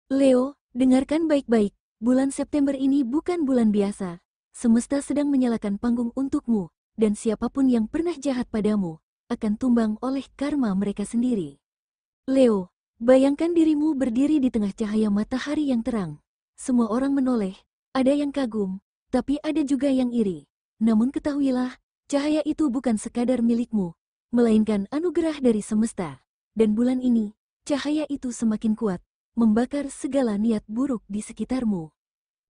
Leo, dengarkan baik-baik, bulan September ini bukan bulan biasa. Semesta sedang menyalakan panggung untukmu, dan siapapun yang pernah jahat padamu, akan tumbang oleh karma mereka sendiri. Leo, bayangkan dirimu berdiri di tengah cahaya matahari yang terang. Semua orang menoleh, ada yang kagum, tapi ada juga yang iri. Namun ketahuilah, cahaya itu bukan sekadar milikmu, melainkan anugerah dari semesta. Dan bulan ini, cahaya itu semakin kuat, membakar segala niat buruk di sekitarmu.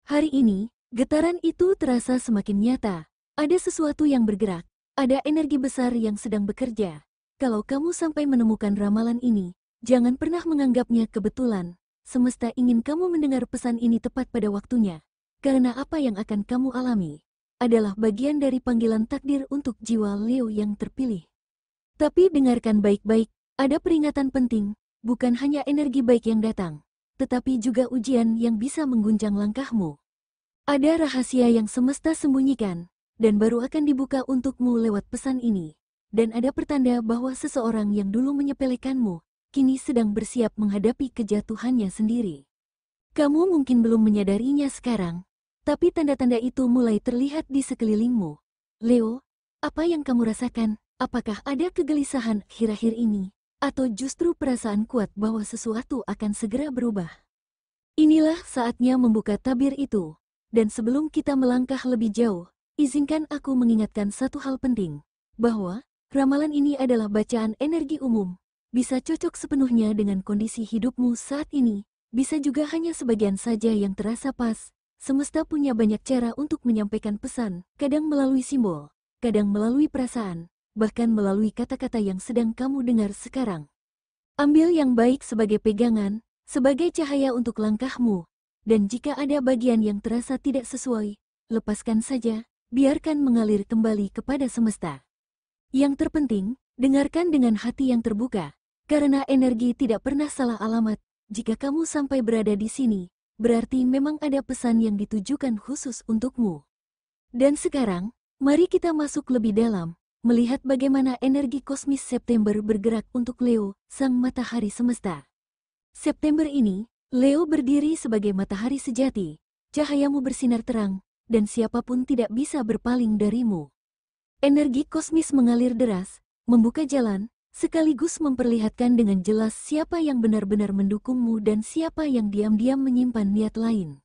Hari ini, getaran itu terasa semakin nyata. Ada sesuatu yang bergerak, ada energi besar yang sedang bekerja. Kalau kamu sampai menemukan ramalan ini, jangan pernah menganggapnya kebetulan. Semesta ingin kamu mendengar pesan ini tepat pada waktunya. Karena apa yang akan kamu alami adalah bagian dari panggilan takdir untuk jiwa Leo yang terpilih. Tapi dengarkan baik-baik, ada peringatan penting. Bukan hanya energi baik yang datang, tetapi juga ujian yang bisa mengguncang langkahmu. Ada rahasia yang semesta sembunyikan, dan baru akan dibuka untukmu lewat pesan ini. Dan ada pertanda bahwa seseorang yang dulu menyepelekanmu, kini sedang bersiap menghadapi kejatuhannya sendiri. Kamu mungkin belum menyadarinya sekarang, tapi tanda-tanda itu mulai terlihat di sekelilingmu. Leo, apa yang kamu rasakan? Apakah ada kegelisahan akhir-akhir ini? Atau justru perasaan kuat bahwa sesuatu akan segera berubah? Inilah saatnya membuka tabir itu. Dan sebelum kita melangkah lebih jauh, izinkan aku mengingatkan satu hal penting. Bahwa, ramalan ini adalah bacaan energi umum. Bisa cocok sepenuhnya dengan kondisi hidupmu saat ini. Bisa juga hanya sebagian saja yang terasa pas. Semesta punya banyak cara untuk menyampaikan pesan, kadang melalui simbol, kadang melalui perasaan, bahkan melalui kata-kata yang sedang kamu dengar sekarang. Ambil yang baik sebagai pegangan, sebagai cahaya untuk langkahmu, dan jika ada bagian yang terasa tidak sesuai, lepaskan saja, biarkan mengalir kembali kepada semesta. Yang terpenting, dengarkan dengan hati yang terbuka, karena energi tidak pernah salah alamat. Jika kamu sampai berada di sini, berarti memang ada pesan yang ditujukan khusus untukmu. Dan sekarang, mari kita masuk lebih dalam, melihat bagaimana energi kosmis September bergerak untuk Leo, sang matahari semesta. September ini, Leo berdiri sebagai matahari sejati, cahayamu bersinar terang, dan siapapun tidak bisa berpaling darimu. Energi kosmis mengalir deras, membuka jalan, sekaligus memperlihatkan dengan jelas siapa yang benar-benar mendukungmu dan siapa yang diam-diam menyimpan niat lain.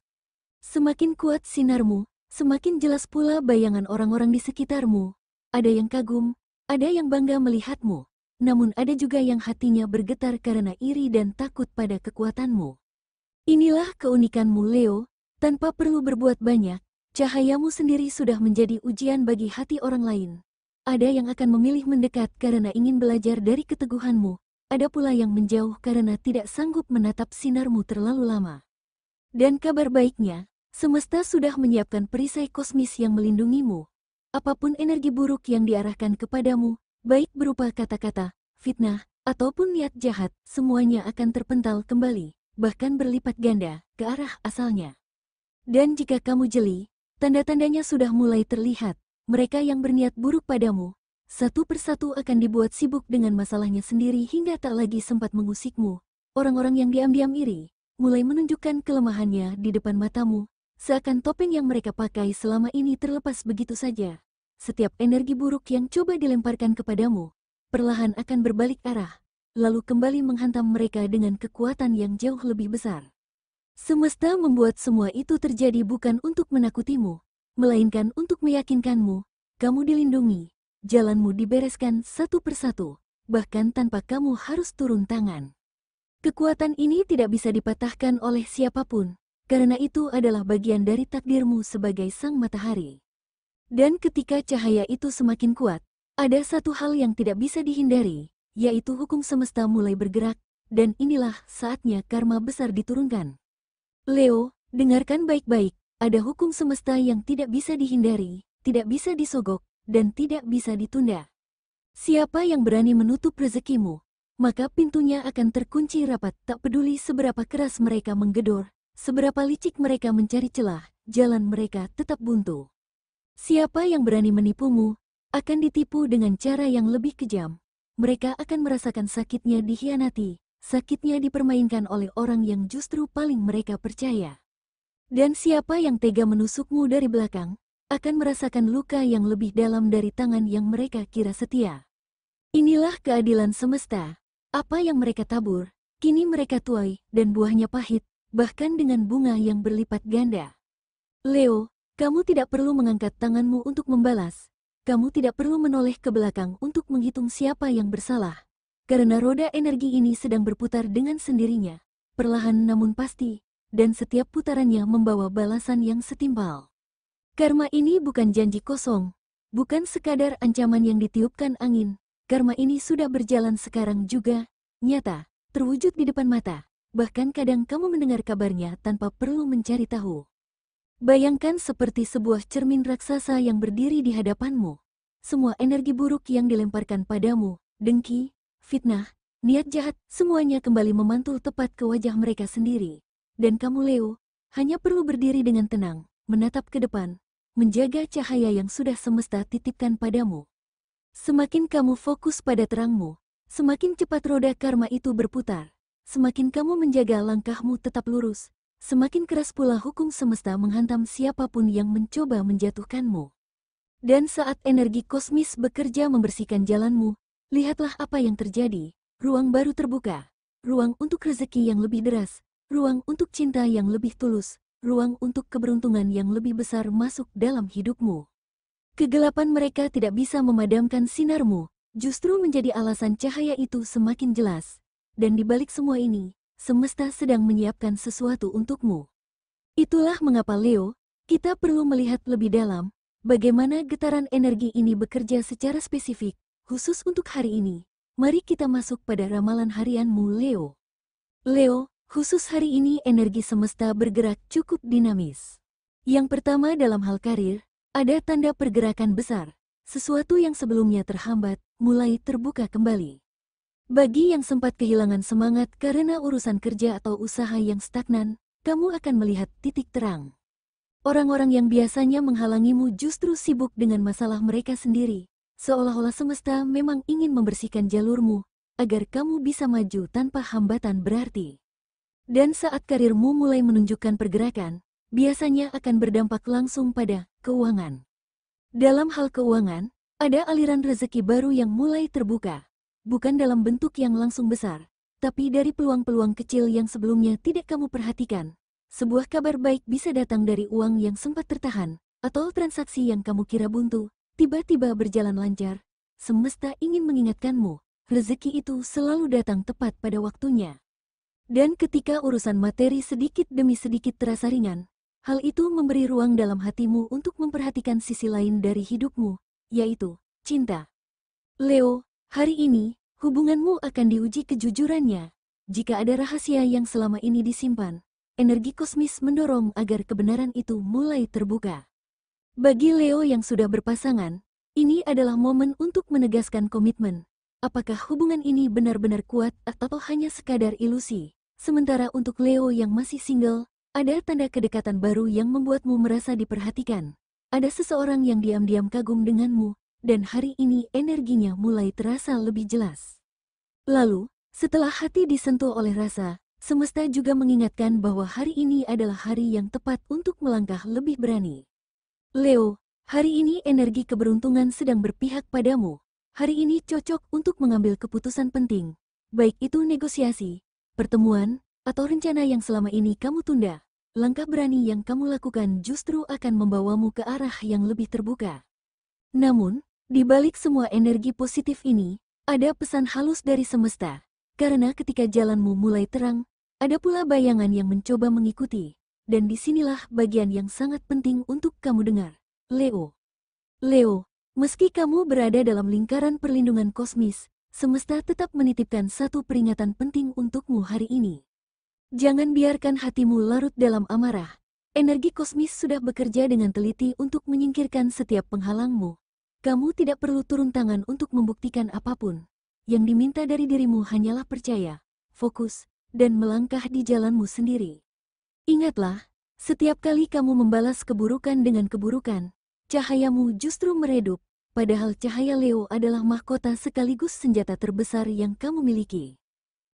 Semakin kuat sinarmu, semakin jelas pula bayangan orang-orang di sekitarmu. Ada yang kagum, ada yang bangga melihatmu, namun ada juga yang hatinya bergetar karena iri dan takut pada kekuatanmu. Inilah keunikanmu Leo, tanpa perlu berbuat banyak, cahayamu sendiri sudah menjadi ujian bagi hati orang lain. Ada yang akan memilih mendekat karena ingin belajar dari keteguhanmu, ada pula yang menjauh karena tidak sanggup menatap sinarmu terlalu lama. Dan kabar baiknya, semesta sudah menyiapkan perisai kosmis yang melindungimu. Apapun energi buruk yang diarahkan kepadamu, baik berupa kata-kata, fitnah, ataupun niat jahat, semuanya akan terpental kembali, bahkan berlipat ganda, ke arah asalnya. Dan jika kamu jeli, tanda-tandanya sudah mulai terlihat. Mereka yang berniat buruk padamu, satu persatu akan dibuat sibuk dengan masalahnya sendiri hingga tak lagi sempat mengusikmu. Orang-orang yang diam-diam iri, mulai menunjukkan kelemahannya di depan matamu, seakan topeng yang mereka pakai selama ini terlepas begitu saja. Setiap energi buruk yang coba dilemparkan kepadamu, perlahan akan berbalik arah, lalu kembali menghantam mereka dengan kekuatan yang jauh lebih besar. Semesta membuat semua itu terjadi bukan untuk menakutimu, melainkan untuk meyakinkanmu, kamu dilindungi, jalanmu dibereskan satu persatu, bahkan tanpa kamu harus turun tangan. Kekuatan ini tidak bisa dipatahkan oleh siapapun, karena itu adalah bagian dari takdirmu sebagai sang matahari. Dan ketika cahaya itu semakin kuat, ada satu hal yang tidak bisa dihindari, yaitu hukum semesta mulai bergerak, dan inilah saatnya karma besar diturunkan. Leo, dengarkan baik-baik, ada hukum semesta yang tidak bisa dihindari, tidak bisa disogok, dan tidak bisa ditunda. Siapa yang berani menutup rezekimu, maka pintunya akan terkunci rapat, tak peduli seberapa keras mereka menggedor, seberapa licik mereka mencari celah, jalan mereka tetap buntu. Siapa yang berani menipumu, akan ditipu dengan cara yang lebih kejam. Mereka akan merasakan sakitnya dikhianati, sakitnya dipermainkan oleh orang yang justru paling mereka percaya. Dan siapa yang tega menusukmu dari belakang, akan merasakan luka yang lebih dalam dari tangan yang mereka kira setia. Inilah keadilan semesta. Apa yang mereka tabur, kini mereka tuai, dan buahnya pahit, bahkan dengan bunga yang berlipat ganda. Leo, kamu tidak perlu mengangkat tanganmu untuk membalas. Kamu tidak perlu menoleh ke belakang untuk menghitung siapa yang bersalah. Karena roda energi ini sedang berputar dengan sendirinya, perlahan namun pasti, dan setiap putarannya membawa balasan yang setimpal. Karma ini bukan janji kosong, bukan sekadar ancaman yang ditiupkan angin. Karma ini sudah berjalan sekarang juga, nyata, terwujud di depan mata. Bahkan kadang kamu mendengar kabarnya tanpa perlu mencari tahu. Bayangkan seperti sebuah cermin raksasa yang berdiri di hadapanmu. Semua energi buruk yang dilemparkan padamu, dengki, fitnah, niat jahat, semuanya kembali memantul tepat ke wajah mereka sendiri. Dan kamu Leo, hanya perlu berdiri dengan tenang, menatap ke depan, menjaga cahaya yang sudah semesta titipkan padamu. Semakin kamu fokus pada terangmu, semakin cepat roda karma itu berputar. Semakin kamu menjaga langkahmu tetap lurus, semakin keras pula hukum semesta menghantam siapapun yang mencoba menjatuhkanmu. Dan saat energi kosmis bekerja membersihkan jalanmu, lihatlah apa yang terjadi. Ruang baru terbuka, ruang untuk rezeki yang lebih deras, ruang untuk cinta yang lebih tulus, ruang untuk keberuntungan yang lebih besar masuk dalam hidupmu. Kegelapan mereka tidak bisa memadamkan sinarmu, justru menjadi alasan cahaya itu semakin jelas. Dan di balik semua ini, semesta sedang menyiapkan sesuatu untukmu. Itulah mengapa Leo, kita perlu melihat lebih dalam, bagaimana getaran energi ini bekerja secara spesifik, khusus untuk hari ini. Mari kita masuk pada ramalan harianmu Leo. Leo, khusus hari ini energi semesta bergerak cukup dinamis. Yang pertama dalam hal karir, ada tanda pergerakan besar. Sesuatu yang sebelumnya terhambat, mulai terbuka kembali. Bagi yang sempat kehilangan semangat karena urusan kerja atau usaha yang stagnan, kamu akan melihat titik terang. Orang-orang yang biasanya menghalangimu justru sibuk dengan masalah mereka sendiri, seolah-olah semesta memang ingin membersihkan jalurmu, agar kamu bisa maju tanpa hambatan berarti. Dan saat karirmu mulai menunjukkan pergerakan, biasanya akan berdampak langsung pada keuangan. Dalam hal keuangan, ada aliran rezeki baru yang mulai terbuka. Bukan dalam bentuk yang langsung besar, tapi dari peluang-peluang kecil yang sebelumnya tidak kamu perhatikan. Sebuah kabar baik bisa datang dari uang yang sempat tertahan, atau transaksi yang kamu kira buntu, tiba-tiba berjalan lancar. Semesta ingin mengingatkanmu, rezeki itu selalu datang tepat pada waktunya. Dan ketika urusan materi sedikit demi sedikit terasa ringan, hal itu memberi ruang dalam hatimu untuk memperhatikan sisi lain dari hidupmu, yaitu cinta. Leo, hari ini, hubunganmu akan diuji kejujurannya. Jika ada rahasia yang selama ini disimpan, energi kosmis mendorong agar kebenaran itu mulai terbuka. Bagi Leo yang sudah berpasangan, ini adalah momen untuk menegaskan komitmen. Apakah hubungan ini benar-benar kuat atau hanya sekadar ilusi? Sementara untuk Leo yang masih single, ada tanda kedekatan baru yang membuatmu merasa diperhatikan. Ada seseorang yang diam-diam kagum denganmu, dan hari ini energinya mulai terasa lebih jelas. Lalu, setelah hati disentuh oleh rasa, semesta juga mengingatkan bahwa hari ini adalah hari yang tepat untuk melangkah lebih berani. Leo, hari ini energi keberuntungan sedang berpihak padamu. Hari ini cocok untuk mengambil keputusan penting, baik itu negosiasi, pertemuan, atau rencana yang selama ini kamu tunda. Langkah berani yang kamu lakukan justru akan membawamu ke arah yang lebih terbuka. Namun, di balik semua energi positif ini, ada pesan halus dari semesta. Karena ketika jalanmu mulai terang, ada pula bayangan yang mencoba mengikuti. Dan disinilah bagian yang sangat penting untuk kamu dengar. Leo. Leo, meski kamu berada dalam lingkaran perlindungan kosmis, semesta tetap menitipkan satu peringatan penting untukmu hari ini. Jangan biarkan hatimu larut dalam amarah. Energi kosmis sudah bekerja dengan teliti untuk menyingkirkan setiap penghalangmu. Kamu tidak perlu turun tangan untuk membuktikan apapun. Yang diminta dari dirimu hanyalah percaya, fokus, dan melangkah di jalanmu sendiri. Ingatlah, setiap kali kamu membalas keburukan dengan keburukan, cahayamu justru meredup, padahal cahaya Leo adalah mahkota sekaligus senjata terbesar yang kamu miliki.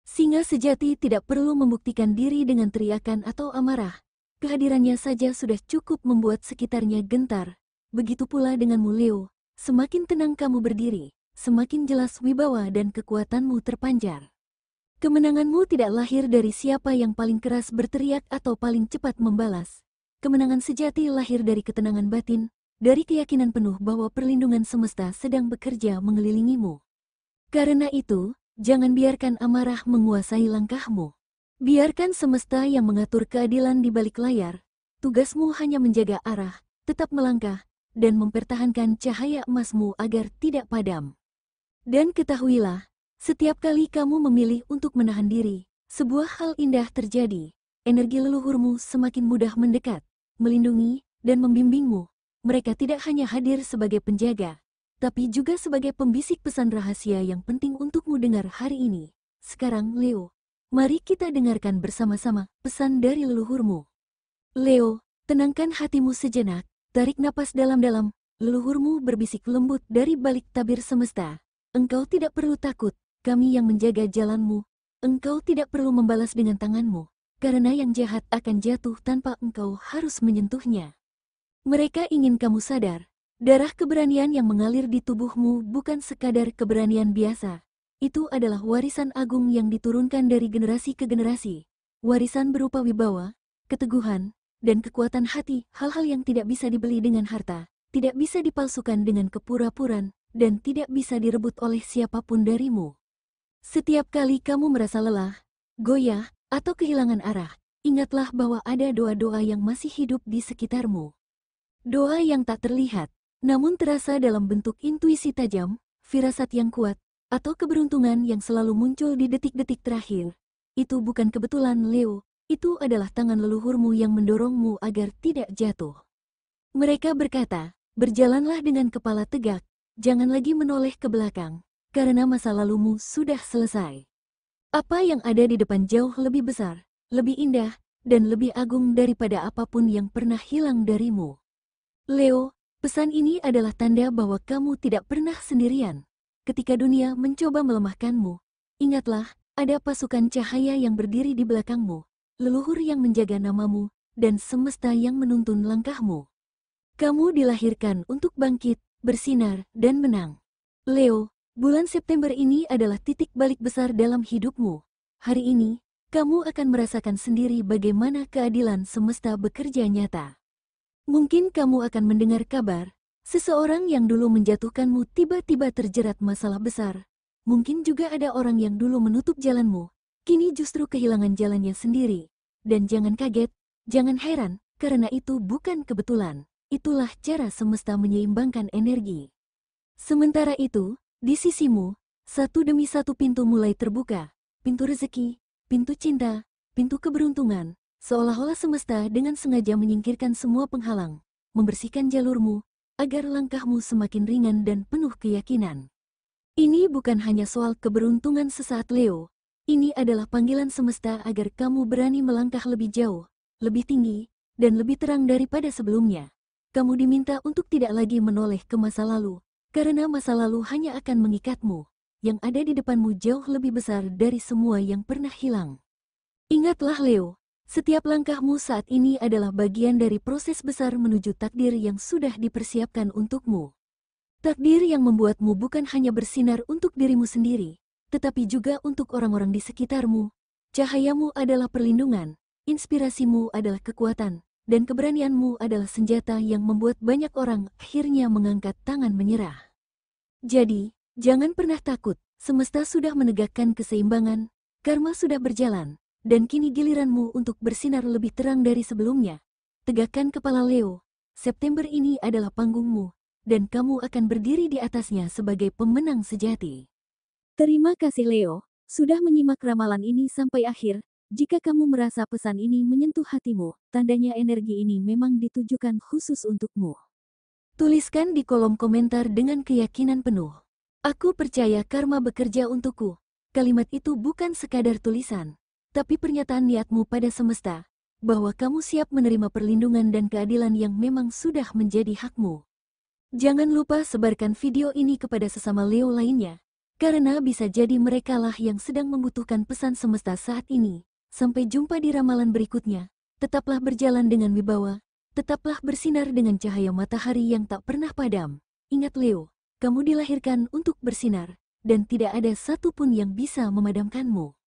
Singa sejati tidak perlu membuktikan diri dengan teriakan atau amarah. Kehadirannya saja sudah cukup membuat sekitarnya gentar. Begitu pula denganmu Leo, semakin tenang kamu berdiri, semakin jelas wibawa dan kekuatanmu terpancar. Kemenanganmu tidak lahir dari siapa yang paling keras berteriak atau paling cepat membalas. Kemenangan sejati lahir dari ketenangan batin, dari keyakinan penuh bahwa perlindungan semesta sedang bekerja mengelilingimu. Karena itu, jangan biarkan amarah menguasai langkahmu. Biarkan semesta yang mengatur keadilan di balik layar. Tugasmu hanya menjaga arah, tetap melangkah, dan mempertahankan cahaya emasmu agar tidak padam. Dan ketahuilah, setiap kali kamu memilih untuk menahan diri, sebuah hal indah terjadi. Energi leluhurmu semakin mudah mendekat, melindungi, dan membimbingmu. Mereka tidak hanya hadir sebagai penjaga, tapi juga sebagai pembisik pesan rahasia yang penting untukmu dengar hari ini. Sekarang Leo, mari kita dengarkan bersama-sama pesan dari leluhurmu. Leo, tenangkan hatimu sejenak, tarik napas dalam-dalam, leluhurmu berbisik lembut dari balik tabir semesta. Engkau tidak perlu takut, kami yang menjaga jalanmu. Engkau tidak perlu membalas dengan tanganmu, karena yang jahat akan jatuh tanpa engkau harus menyentuhnya. Mereka ingin kamu sadar. Darah keberanian yang mengalir di tubuhmu bukan sekadar keberanian biasa. Itu adalah warisan agung yang diturunkan dari generasi ke generasi. Warisan berupa wibawa, keteguhan, dan kekuatan hati, hal-hal yang tidak bisa dibeli dengan harta, tidak bisa dipalsukan dengan kepura-puraan, dan tidak bisa direbut oleh siapapun darimu. Setiap kali kamu merasa lelah, goyah, atau kehilangan arah, ingatlah bahwa ada doa-doa yang masih hidup di sekitarmu. Doa yang tak terlihat, namun terasa dalam bentuk intuisi tajam, firasat yang kuat, atau keberuntungan yang selalu muncul di detik-detik terakhir. Itu bukan kebetulan Leo, itu adalah tangan leluhurmu yang mendorongmu agar tidak jatuh. Mereka berkata, berjalanlah dengan kepala tegak, jangan lagi menoleh ke belakang, karena masa lalumu sudah selesai. Apa yang ada di depan jauh lebih besar, lebih indah, dan lebih agung daripada apapun yang pernah hilang darimu. Leo, pesan ini adalah tanda bahwa kamu tidak pernah sendirian. Ketika dunia mencoba melemahkanmu, ingatlah, ada pasukan cahaya yang berdiri di belakangmu, leluhur yang menjaga namamu, dan semesta yang menuntun langkahmu. Kamu dilahirkan untuk bangkit, bersinar, dan menang. Leo, bulan September ini adalah titik balik besar dalam hidupmu. Hari ini, kamu akan merasakan sendiri bagaimana keadilan semesta bekerja nyata. Mungkin kamu akan mendengar kabar, seseorang yang dulu menjatuhkanmu tiba-tiba terjerat masalah besar. Mungkin juga ada orang yang dulu menutup jalanmu, kini justru kehilangan jalannya sendiri. Dan jangan kaget, jangan heran, karena itu bukan kebetulan. Itulah cara semesta menyeimbangkan energi. Sementara itu, di sisimu, satu demi satu pintu mulai terbuka. Pintu rezeki, pintu cinta, pintu keberuntungan. Seolah-olah semesta dengan sengaja menyingkirkan semua penghalang, membersihkan jalurmu, agar langkahmu semakin ringan dan penuh keyakinan. Ini bukan hanya soal keberuntungan sesaat Leo, ini adalah panggilan semesta agar kamu berani melangkah lebih jauh, lebih tinggi, dan lebih terang daripada sebelumnya. Kamu diminta untuk tidak lagi menoleh ke masa lalu, karena masa lalu hanya akan mengikatmu, yang ada di depanmu jauh lebih besar dari semua yang pernah hilang. Ingatlah Leo, setiap langkahmu saat ini adalah bagian dari proses besar menuju takdir yang sudah dipersiapkan untukmu. Takdir yang membuatmu bukan hanya bersinar untuk dirimu sendiri, tetapi juga untuk orang-orang di sekitarmu. Cahayamu adalah perlindungan, inspirasimu adalah kekuatan, dan keberanianmu adalah senjata yang membuat banyak orang akhirnya mengangkat tangan menyerah. Jadi, jangan pernah takut, semesta sudah menegakkan keseimbangan, karma sudah berjalan. Dan kini giliranmu untuk bersinar lebih terang dari sebelumnya. Tegakkan kepala Leo, September ini adalah panggungmu, dan kamu akan berdiri di atasnya sebagai pemenang sejati. Terima kasih Leo, sudah menyimak ramalan ini sampai akhir. Jika kamu merasa pesan ini menyentuh hatimu, tandanya energi ini memang ditujukan khusus untukmu. Tuliskan di kolom komentar dengan keyakinan penuh. Aku percaya karma bekerja untukku. Kalimat itu bukan sekadar tulisan, tapi pernyataan niatmu pada semesta, bahwa kamu siap menerima perlindungan dan keadilan yang memang sudah menjadi hakmu. Jangan lupa sebarkan video ini kepada sesama Leo lainnya, Karena bisa jadi merekalah yang sedang membutuhkan pesan semesta saat ini. Sampai jumpa di ramalan berikutnya. Tetaplah berjalan dengan wibawa. Tetaplah bersinar dengan cahaya matahari yang tak pernah padam. Ingat Leo, kamu dilahirkan untuk bersinar. Dan tidak ada satupun yang bisa memadamkanmu.